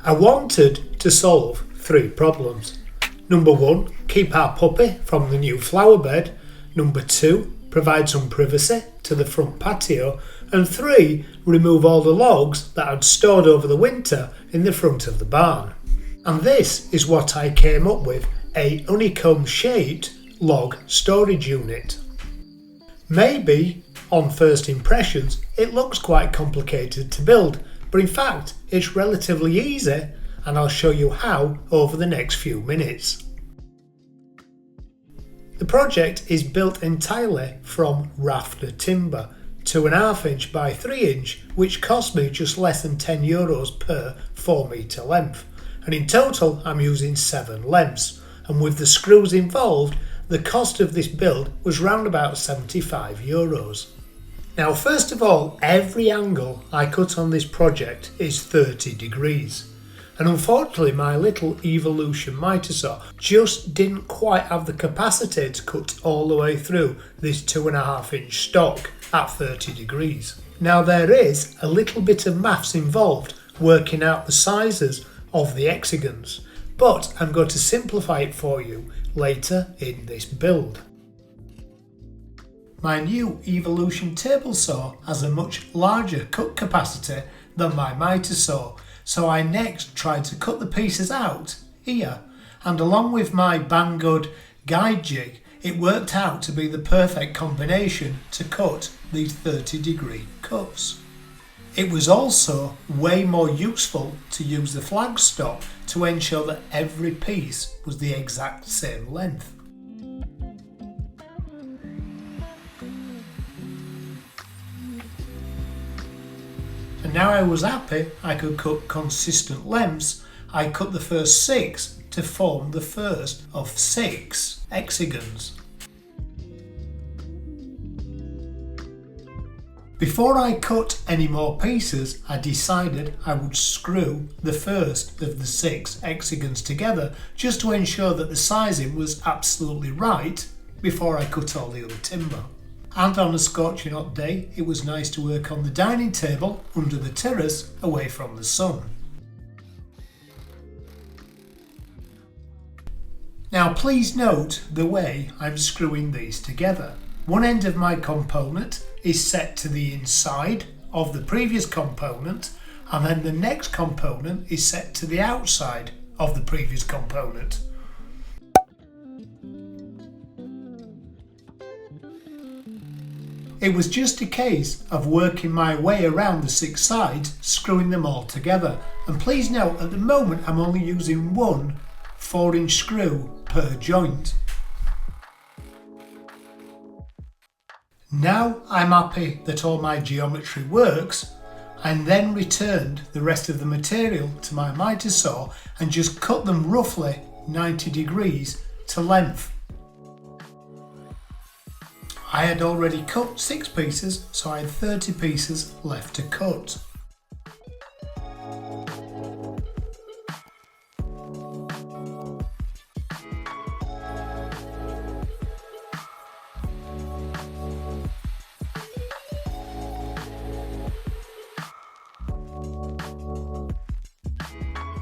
I wanted to solve 3 problems. Number 1, keep our puppy from the new flower bed. Number 2, provide some privacy to the front patio. And 3, remove all the logs that I'd stored over the winter in the front of the barn. And this is what I came up with, a honeycomb shaped log storage unit. Maybe, on first impressions, it looks quite complicated to build, but in fact it's relatively easy, and I'll show you how over the next few minutes. The project is built entirely from rafter timber, 2.5 inch by 3 inch, which cost me just less than €10 per 4 metre length, and in total I'm using 7 lengths, and with the screws involved the cost of this build was round about €75. Now first of all, every angle I cut on this project is 30 degrees. And unfortunately my little Evolution Mitre saw just didn't quite have the capacity to cut all the way through this 2.5 inch stock at 30 degrees. Now there is a little bit of maths involved working out the sizes of the hexagons, but I'm going to simplify it for you later in this build. My new Evolution table saw has a much larger cut capacity than my Mitre saw, so I next tried to cut the pieces out here, and along with my BANGGOOD guide jig it worked out to be the perfect combination to cut these 30-degree cuts. It was also way more useful to use the flagstop to ensure that every piece was the exact same length. And now I was happy I could cut consistent lengths. I cut the first 6 to form the first of 6 hexagons. Before I cut any more pieces, I decided I would screw the first of the 6 hexagons together just to ensure that the sizing was absolutely right before I cut all the other timber. And on a scorching hot day, it was nice to work on the dining table under the terrace away from the sun. Now please note the way I'm screwing these together. One end of my component is set to the inside of the previous component, and then the next component is set to the outside of the previous component. It was just a case of working my way around the 6 sides, screwing them all together. And please note, at the moment I'm only using one 4-inch screw per joint. Now I'm happy that all my geometry works, and then returned the rest of the material to my Mitre saw and just cut them roughly 90 degrees to length. I had already cut 6 pieces, so I had 30 pieces left to cut.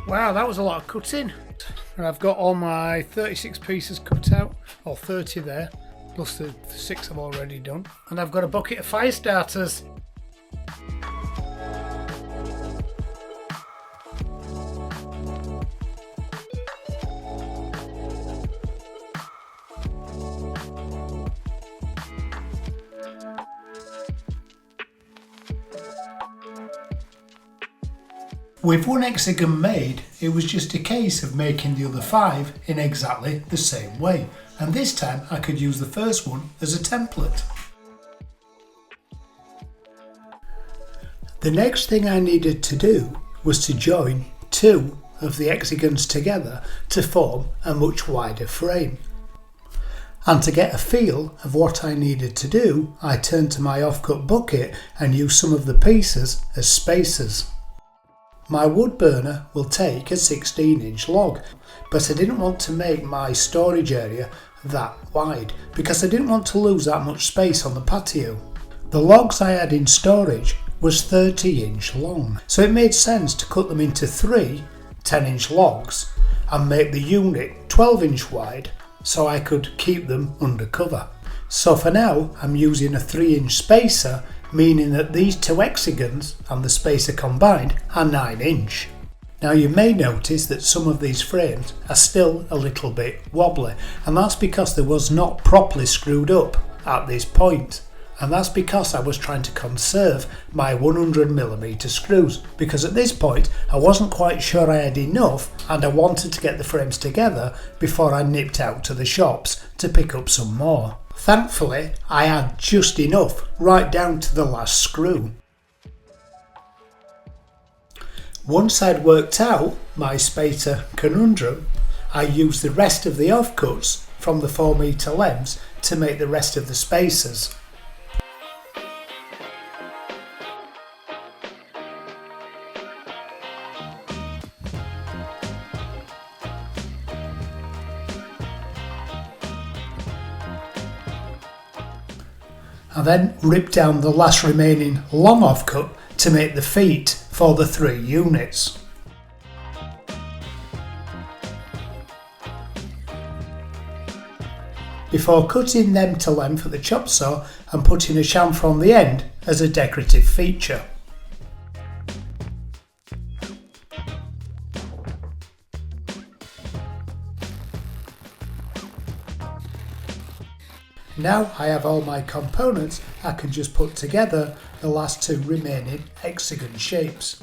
Wow, that was a lot of cutting. And I've got all my 36 pieces cut out, or 30 there, plus the 6 I've already done. And I've got a bucket of fire starters. With one hexagon made, it was just a case of making the other 5 in exactly the same way, and this time I could use the first one as a template. The next thing I needed to do was to join 2 of the hexagons together to form a much wider frame. And to get a feel of what I needed to do, I turned to my offcut bucket and used some of the pieces as spacers. My wood burner will take a 16-inch log, but I didn't want to make my storage area that wide because I didn't want to lose that much space on the patio. The logs I had in storage was 30-inch long, so it made sense to cut them into 3 10-inch logs and make the unit 12-inch wide so I could keep them under cover. So for now I'm using a 3-inch spacer, meaning that these two hexagons and the spacer combined are 9-inch. Now you may notice that some of these frames are still a little bit wobbly, and that's because they was not properly screwed up at this point. And that's because I was trying to conserve my 100mm screws, because at this point I wasn't quite sure I had enough and I wanted to get the frames together before I nipped out to the shops to pick up some more. Thankfully I had just enough, right down to the last screw. Once I'd worked out my spacer conundrum, I used the rest of the offcuts from the 4 metre lengths to make the rest of the spacers. I then ripped down the last remaining long offcut to make the feet for the 3 units. Before cutting them to length at the chop saw and putting a chamfer on the end as a decorative feature. Now I have all my components, I can just put together the last 2 remaining hexagon shapes.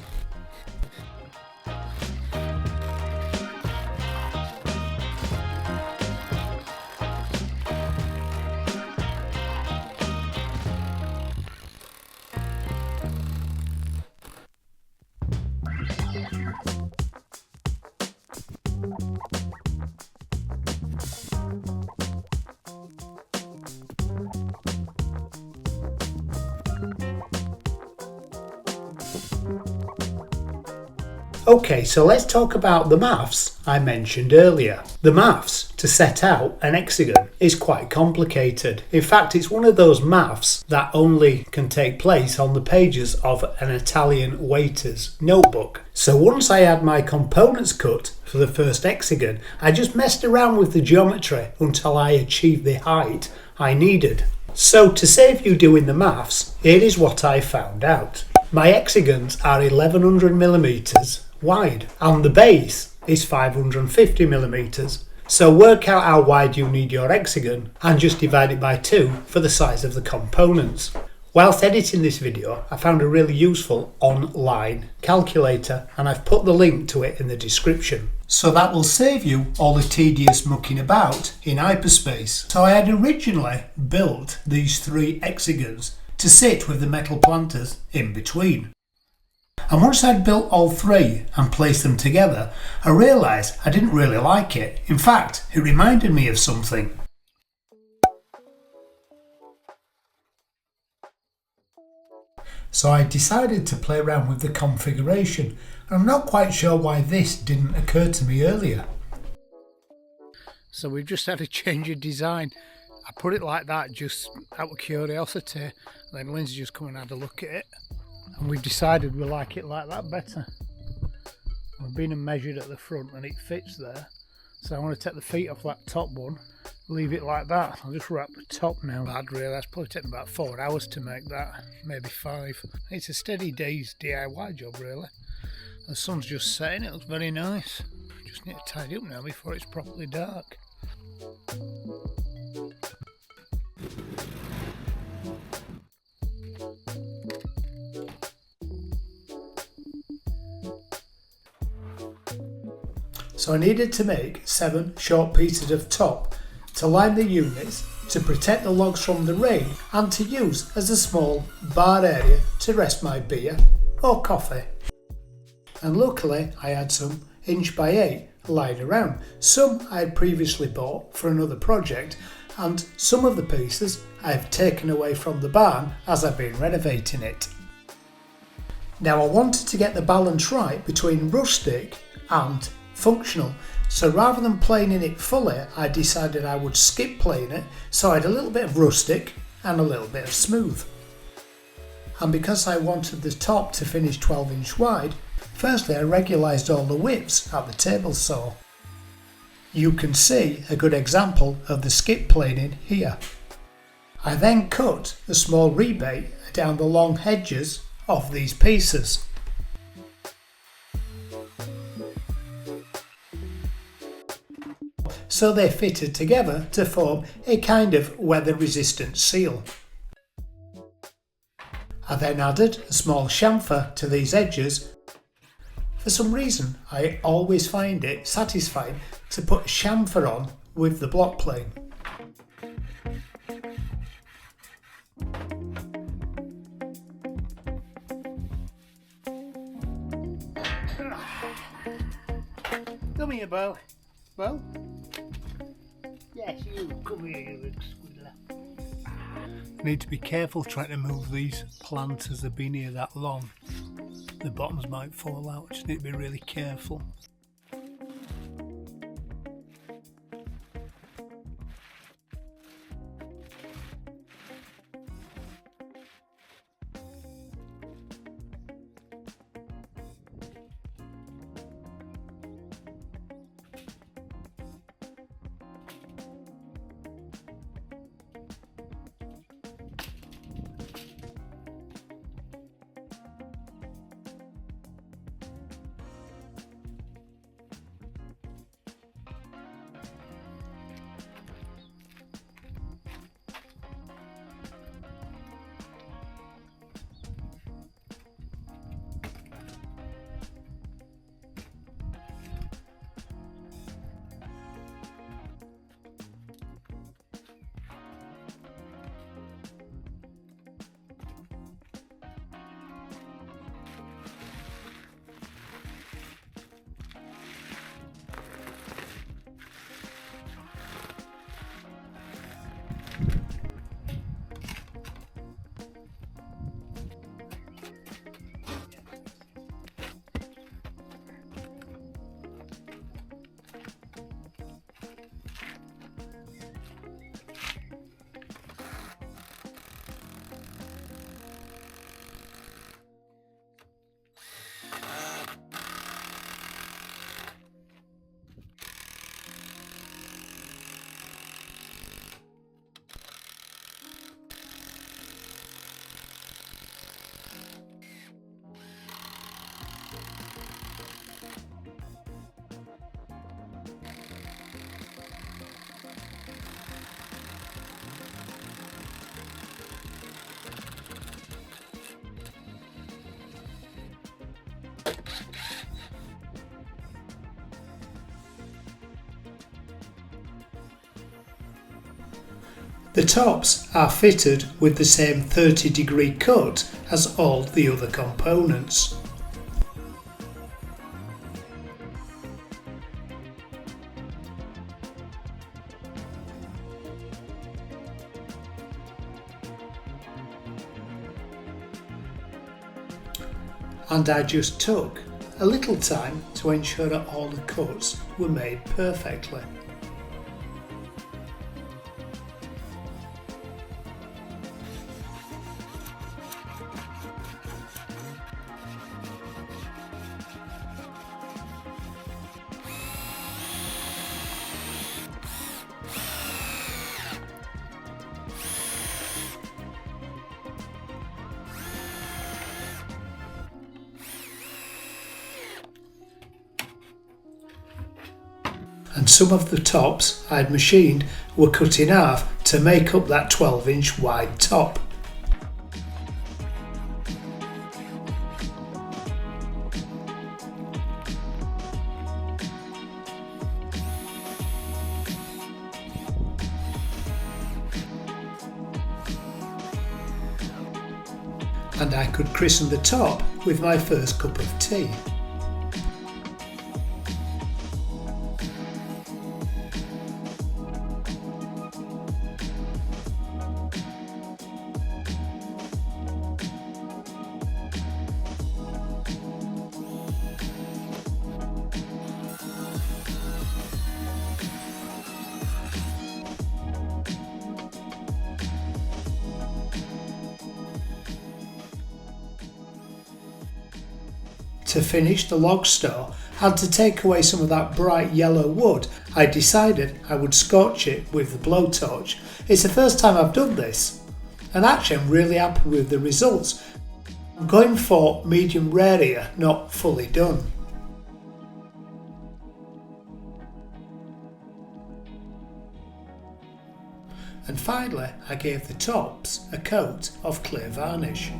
Okay, so let's talk about the maths I mentioned earlier. The maths to set out an hexagon is quite complicated. In fact, it's one of those maths that only can take place on the pages of an Italian waiter's notebook. So once I had my components cut for the first hexagon, I just messed around with the geometry until I achieved the height I needed. So to save you doing the maths, here is what I found out. My hexagons are 1100mm wide and the base is 550mm. So work out how wide you need your hexagon and just divide it by 2 for the size of the components. Whilst editing this video, I found a really useful online calculator and I've put the link to it in the description. So that will save you all the tedious mucking about in hyperspace. So I had originally built these 3 hexagons to sit with the metal planters in between. And once I'd built all 3 and placed them together, I realised I didn't really like it. In fact, it reminded me of something. So I decided to play around with the configuration, and I'm not quite sure why this didn't occur to me earlier. So we've just had a change of design. I put it like that just out of curiosity, and then Lindsay just come and had a look at it, and we've decided we like it like that better. We've been and measured at the front and it fits there, so I want to take the feet off that top one, leave it like that. I'll just wrap the top now. I'd realise probably taken about 4 hours to make that, maybe 5. It's a steady day's DIY job really. The sun's just setting, it looks very nice. Just need to tidy up now before it's properly dark. So I needed to make 7 short pieces of top to line the units, to protect the logs from the rain and to use as a small bar area to rest my beer or coffee. And luckily I had some 1x8 lying around. Some I had previously bought for another project, and some of the pieces I have taken away from the barn as I've been renovating it. Now I wanted to get the balance right between rustic and functional, so rather than planing it fully, I decided I would skip planing it, so I had a little bit of rustic and a little bit of smooth. And because I wanted the top to finish 12-inch wide, Firstly, I regularised all the widths at the table saw. You can see a good example of the skip planing here. I then cut a small rebate down the long edges of these pieces. So they fitted together to form a kind of weather resistant seal. I then added a small chamfer to these edges. For some reason, I always find it satisfying to put a chamfer on with the block plane. Come here, Bo. Bo? Yes, you. Come here, you little squiddler. I need to be careful trying to move these plants as they've been here that long. The bottoms might fall out, just need to be really careful. The tops are fitted with the same 30-degree cut as all the other components. And I just took a little time to ensure that all the cuts were made perfectly. And some of the tops I'd machined were cut in half to make up that 12-inch wide top. And I could christen the top with my first cup of tea. To finish the log store and to take away some of that bright yellow wood, I decided I would scorch it with the blowtorch. It's the first time I've done this, and actually I'm really happy with the results. I'm going for medium rare here, not fully done. And finally I gave the tops a coat of clear varnish.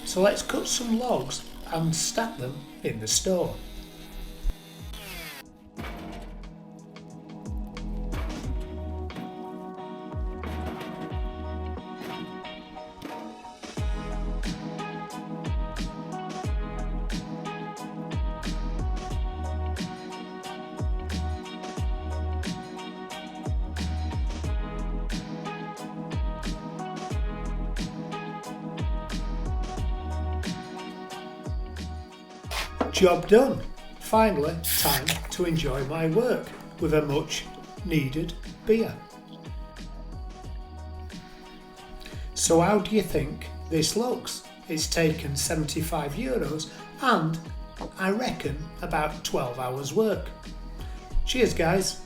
So let's cut some logs and stack them in the store. Job done. Finally, time to enjoy my work with a much needed beer. So how do you think this looks? It's taken €75 and I reckon about 12 hours work. Cheers guys.